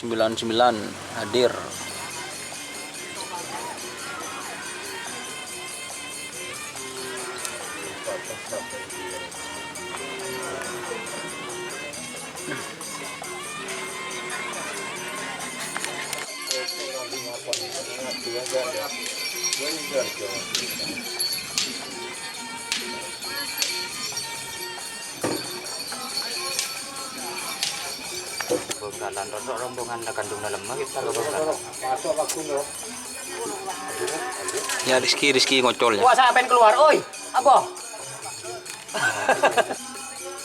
99 hadir. Bongkalan rosok rombongan kandung dalam kita lo bongkalan. Ya Rizky ngocol ya. Wah, saya pengen keluar, oi. Apa?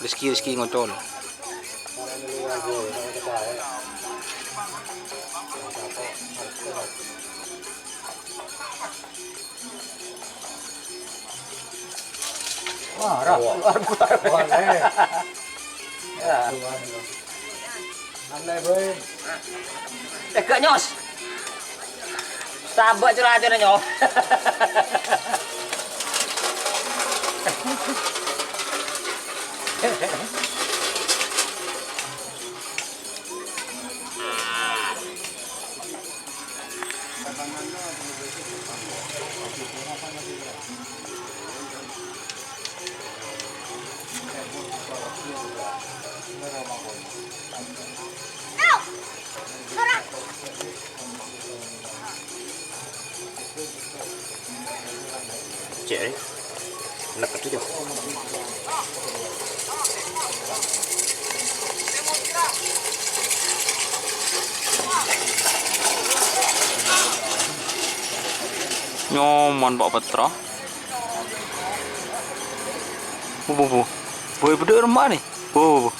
Rizky ngocol. Wah, keluar. Ya. Aneh boy. Gak nyos. Sabak curah-curah nyos. Cek. Enak itu ya. Nyoman Pak Petra. Bu. Boy beda rumah nih. Bu.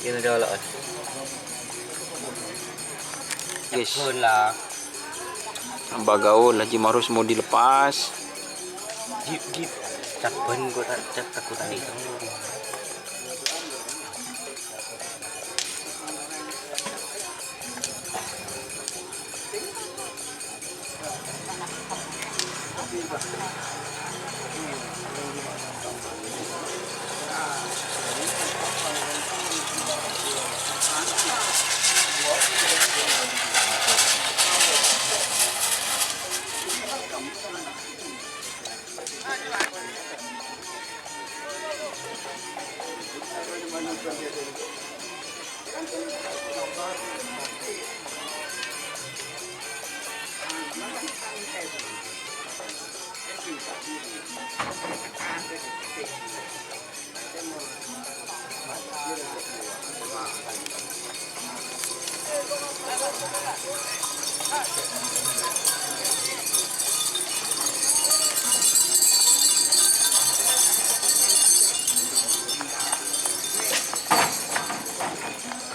Ini dulu. Guys. Lah. Bagaul Haji Marus mau dilepas. Jeep. Cak ban kok cak takutan itu.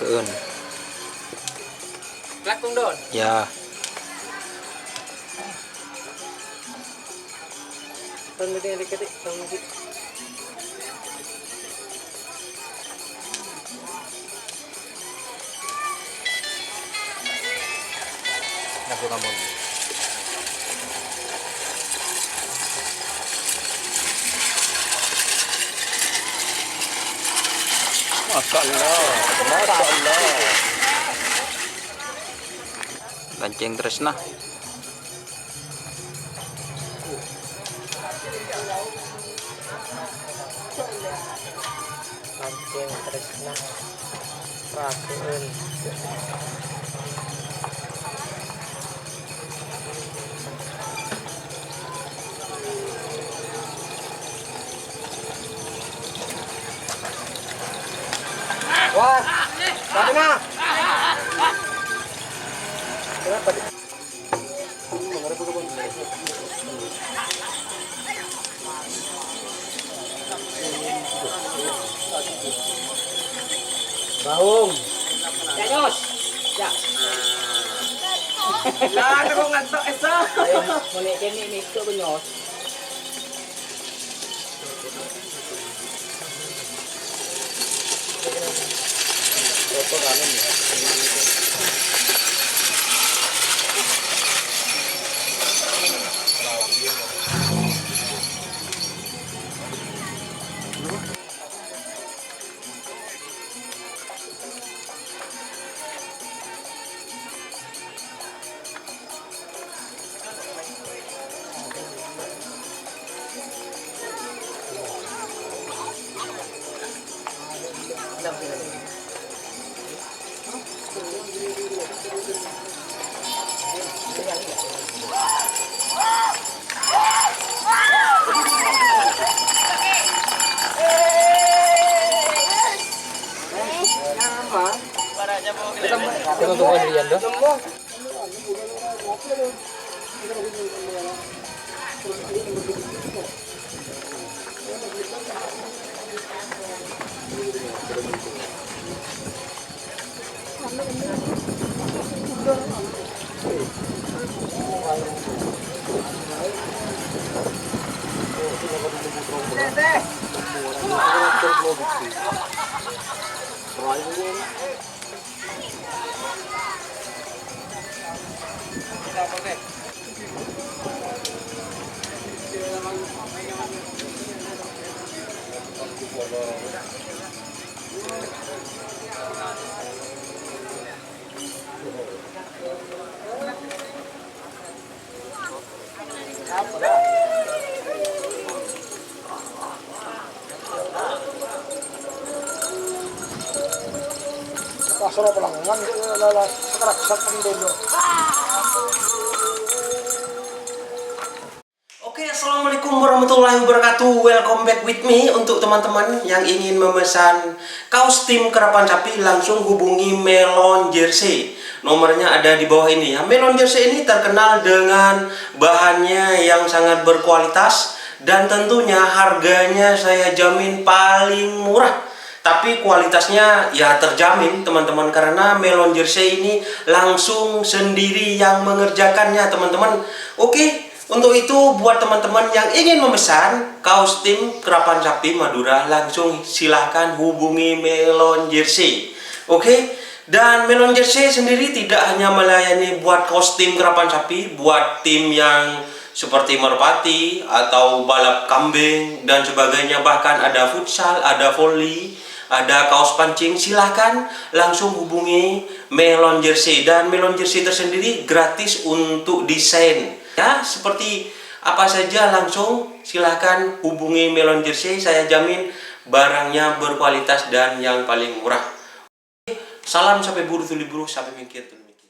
Keun. Lakung don. Ya. Tunggu dikit. Aku kamu. Masya Allah. Ganceng tresna. Kancing tresna. Rakeun. Wah, Fatima. Kenapa? Bahung. Ya, Nyos. Ya. Lah, kau ngantuk esa. Mau nek kene itu Nyos. Foto kanan ya. Pasar pelangan lala sekerak dulu. Oke, assalamualaikum warahmatullahi wabarakatuh. Welcome back with me. Untuk teman-teman yang ingin memesan kaos tim Kerapan Sapi, langsung hubungi Melon Jersey. Nomornya ada di bawah ini ya. Melon Jersey ini terkenal dengan bahannya yang sangat berkualitas dan tentunya harganya saya jamin paling murah. Tapi kualitasnya ya terjamin teman-teman, karena Melon Jersey ini langsung sendiri yang mengerjakannya teman-teman. Oke, untuk itu buat teman-teman yang ingin memesan kaos tim Kerapan Sapi Madura, langsung silahkan hubungi Melon Jersey. Oke, dan Melon Jersey sendiri tidak hanya melayani buat kaos tim Kerapan Sapi, buat tim yang seperti merpati atau balap kambing dan sebagainya, bahkan ada futsal, ada volley, ada kaos pancing. Silahkan langsung hubungi Melon Jersey, dan Melon Jersey tersendiri gratis untuk desain ya, seperti apa saja langsung silahkan hubungi Melon Jersey. Saya jamin barangnya berkualitas dan yang paling murah. Salam sampai buru tuli buru, sampai mikir tuli mikir.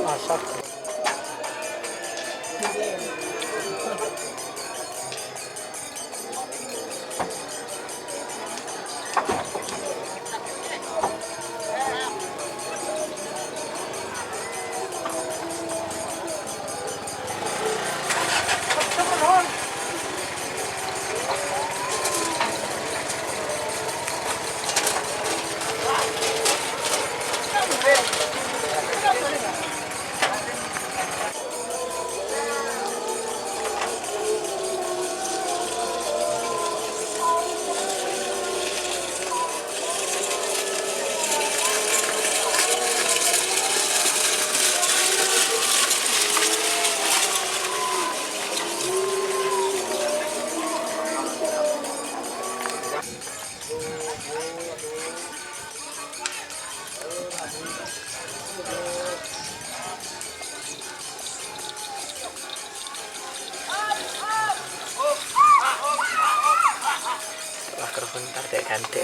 Asap. Bentar dek ganti.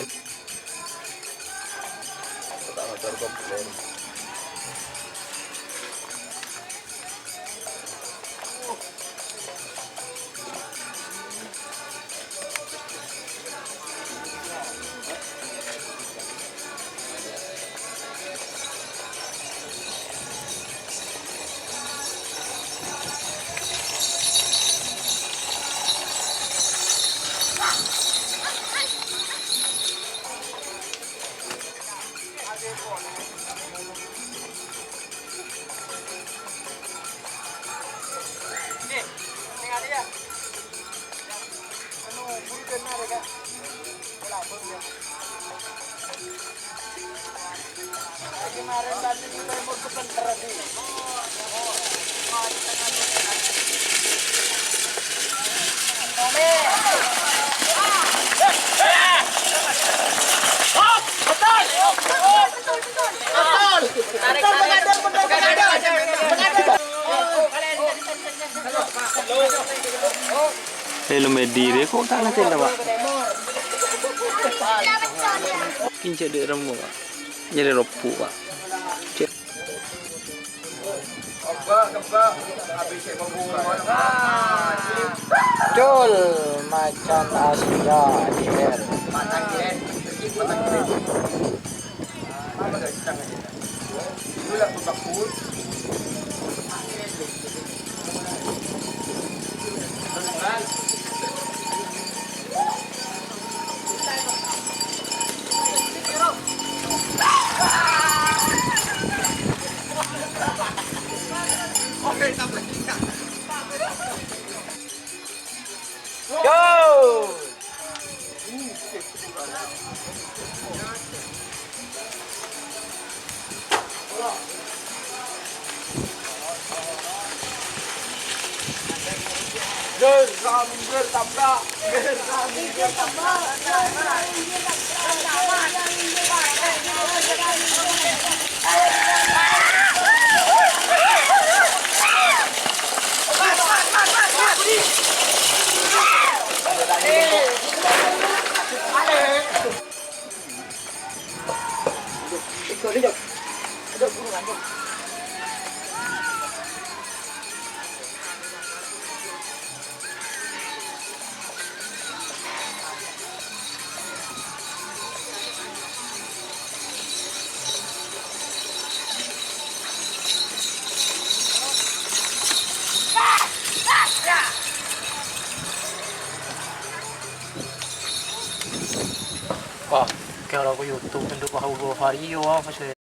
Kemarin tadi kita mau sebentar lagi. Lo medire kok tak nanti lah pak. Kinca di remu pak. Jadi ropu pak. Jol macan Asia di air. Go! Wah, kalau aku YouTube untuk bahu hari yo apa sih?